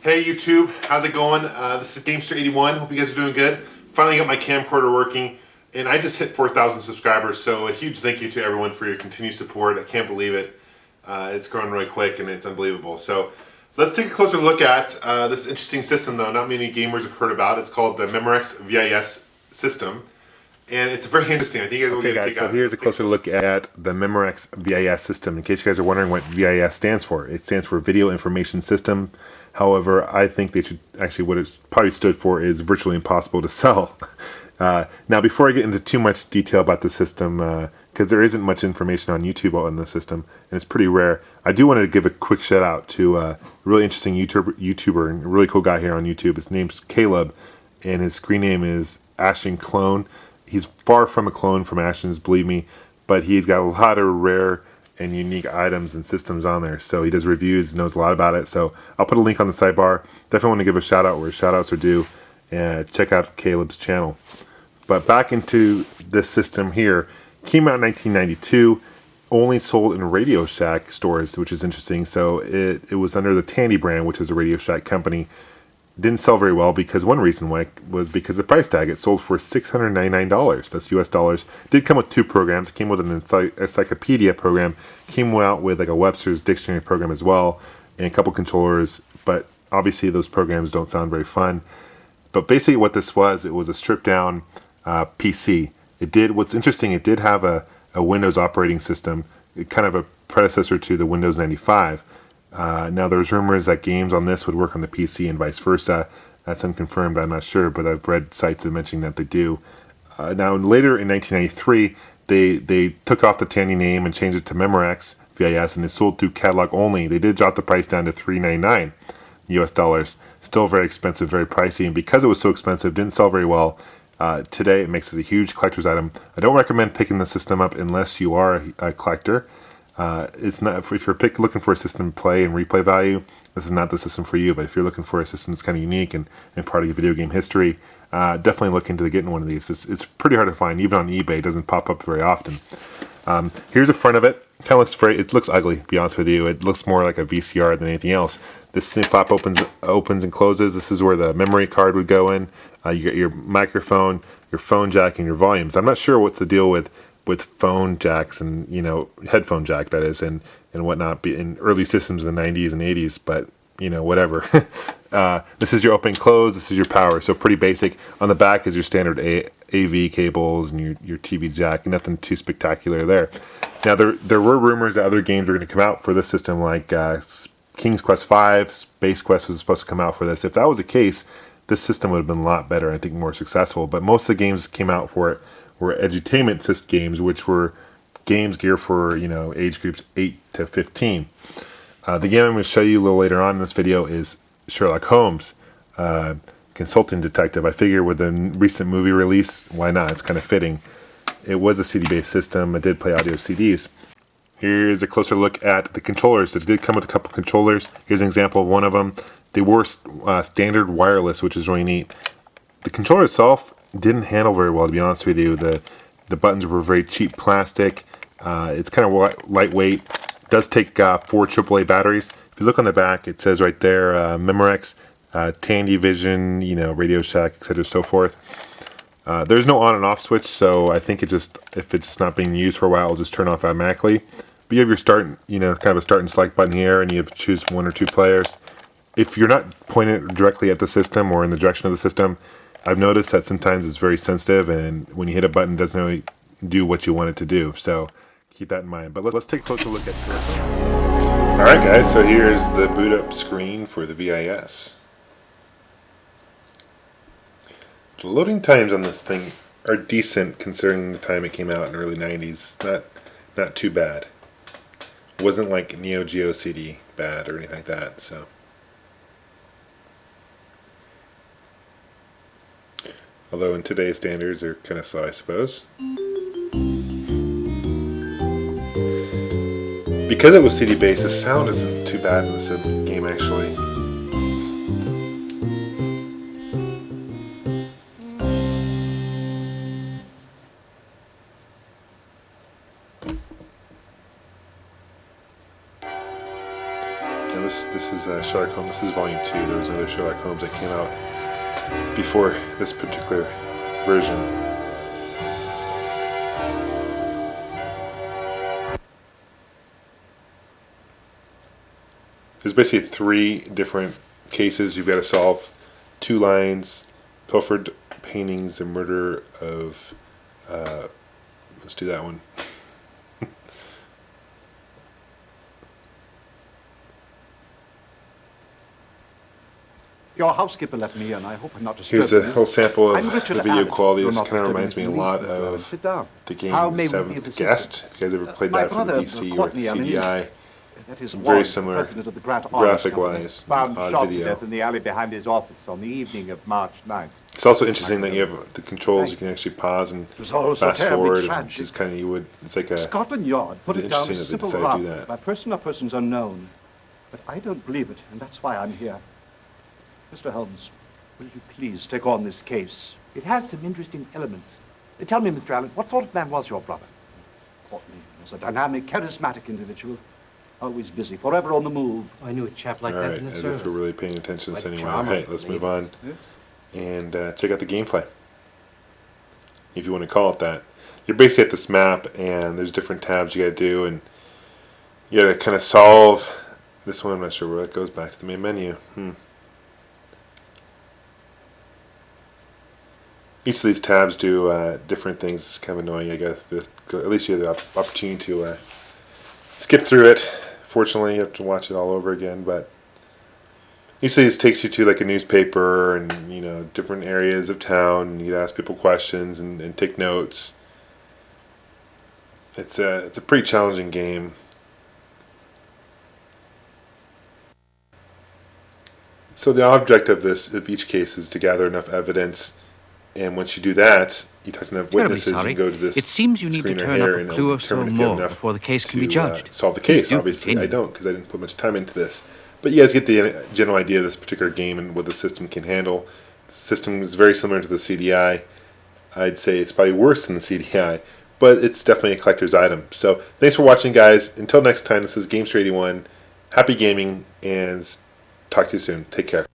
Hey YouTube, how's it going? This is Gamester81. Hope you guys are doing good. Finally got my camcorder working, and I just hit 4,000 subscribers, so a huge thank you to everyone for your continued support. I can't believe it. It's growing really quick, and it's unbelievable. So let's take a closer look at this interesting system, though not many gamers have heard about. It's called the Memorex VIS System, and it's very interesting. I think you guys will get a kick out of it. So here's a closer look at the Memorex VIS System. In case you guys are wondering what VIS stands for, it stands for Video Information System. However, I think they should actually, what it probably stood for is virtually impossible to sell. Now, before I get into too much detail about the system, because there isn't much information on YouTube on the system, and it's pretty rare, I do want to give a quick shout out to a really interesting YouTuber and a really cool guy here on YouTube. His name's Caleb, and his screen name is Ashton Clone. He's far from a clone from Ashton's, believe me, but he's got a lot of rare and unique items and systems on there. So he does reviews, knows a lot about it. So I'll put a link on the sidebar. Definitely want to give a shout out where shout outs are due, and check out Caleb's channel. But back into this system here, came out in 1992, only sold in Radio Shack stores, which is interesting. So it was under the Tandy brand, which is a Radio Shack company. Didn't sell very well because one reason why was because the price tag. It sold for $699. That's US dollars. Did come with two programs. It came with an encyclopedia program. Came out with like a Webster's dictionary program as well, and a couple controllers. But obviously those programs don't sound very fun. But basically what this was, it was a stripped down PC. It did, what's interesting, it did have a Windows operating system, kind of a predecessor to the Windows 95. Now there's rumors that games on this would work on the PC and vice versa. That's unconfirmed, I'm not sure, but I've read sites that mention that they do. Now later in 1993, they took off the Tandy name and changed it to Memorex VIS, and they sold through catalog only. They did drop the price down to $399 US dollars. Still very expensive, very pricey, and because it was so expensive, didn't sell very well. Today it makes it a huge collector's item. I don't recommend picking the system up unless you are a collector. It's not, if you're looking for a system to play and replay value, this is not the system for you. But if you're looking for a system that's kind of unique and part of your video game history, definitely look into getting one of these. It's pretty hard to find, even on eBay. It doesn't pop up very often. Here's the front of it. Kind of looks it looks ugly, to be honest with you. It looks more like a VCR than anything else. This thing flap opens and closes. This is where the memory card would go in. You get your microphone, your phone jack, and your volumes. I'm not sure what's the deal with phone jacks and, headphone jack, that is, and whatnot in early systems in the 90s and 80s, but whatever. This is your open and close. This is your power, so pretty basic. On the back is your standard AV cables and your TV jack. Nothing too spectacular there. Now there were rumors that other games were going to come out for this system, like King's Quest V, Space Quest was supposed to come out for this. If that was the case, this system would have been a lot better, I think more successful. But most of the games that came out for it were edutainment games, which were games geared for age groups 8 to 15. The game I'm going to show you a little later on in this video is Sherlock Holmes, Consulting Detective. I figure with the recent movie release, why not? It's kind of fitting. It was a CD-based system. It did play audio CDs. Here's a closer look at the controllers. It did come with a couple controllers. Here's an example of one of them. They were standard wireless, which is really neat. The controller itself didn't handle very well, to be honest with you. The buttons were very cheap plastic. It's kind of lightweight. It does take 4 AAA batteries. If you look on the back, it says right there, Memorex, Tandy Vision, Radio Shack, etc., so forth. There's no on and off switch, so I think if it's just not being used for a while, it'll just turn off automatically. But you have your start, kind of a start and select button here, and you have to choose 1 or 2 players. If you're not pointing it directly at the system or in the direction of the system, I've noticed that sometimes it's very sensitive, and when you hit a button, it doesn't really do what you want it to do. So keep that in mind. But let's take a closer look at Sherlock Holmes. Alright guys, so here's the boot up screen for the VIS. The loading times on this thing are decent considering the time it came out in the early 90s. Not too bad. It wasn't like Neo Geo CD bad or anything like that, so. Although in today's standards they're kind of slow, I suppose. Because it was CD based, the sound isn't too bad in this game actually. And this is Sherlock Holmes. This is volume 2. There was another Sherlock Holmes that came out before this particular version. There's basically 3 different cases you've got to solve. 2 lines, pilfered paintings, the murder of, let's do that one. Your housekeeper let me in. I hope I'm not disturbing Here's a you. little sample I'm of Richard the video Abbott. quality. You're This not kind of disturbing reminds me a me, lot please, Mr. Allen. of Sit down. the game How may we be Seventh of Guest. If you guys ever played my that for the brother, PC or Courtney the Allen, CDI, That is very Warren, similar president of the Grant Arms graphic-wise, Company, found odd shot to video. death in the alley behind his office on the evening of March 9th. It's also interesting that you have the controls. You can actually pause and It was all so fast terribly forward. And tragic. just kind of you would. It's like a. Scotland Yard put it down Interesting as a that they simple decided to do robbery that. by person or persons unknown. But I don't believe it, and that's why I'm here. Mr. Holmes, will you please take on this case? It has some interesting elements. Tell me, Mr. Allen, what sort of man was your brother? Courtney was a dynamic, charismatic individual, always busy, forever on the move. I knew a chap like All that right, in the as service. if we're really paying attention to this Like anymore. charmer, All right, let's move on Yes. and check out the gameplay, if you want to call it that. You're basically at this map, and there's different tabs you got to do, and you got to kind of solve. This one, I'm not sure where it goes back to the main menu. Each of these tabs do different things. It's kind of annoying, I guess. At least you have the opportunity to skip through it. Fortunately, you have to watch it all over again. But each of these takes you to like a newspaper and different areas of town. You ask people questions and take notes. It's a pretty challenging game. So the object of each case is to gather enough evidence. And once you do that, you talk to enough witnesses, you can go to this It seems you need to screener turn here up and a it'll clue or so determine if you have more enough before the case can be to judged. solve the case. Do Obviously, I continue. don't, because I didn't put much time into this. But you guys get the general idea of this particular game and what the system can handle. The system is very similar to the CDI. I'd say it's probably worse than the CDI, but it's definitely a collector's item. So thanks for watching, guys. Until next time, this is Gamester81. Happy gaming, and talk to you soon. Take care.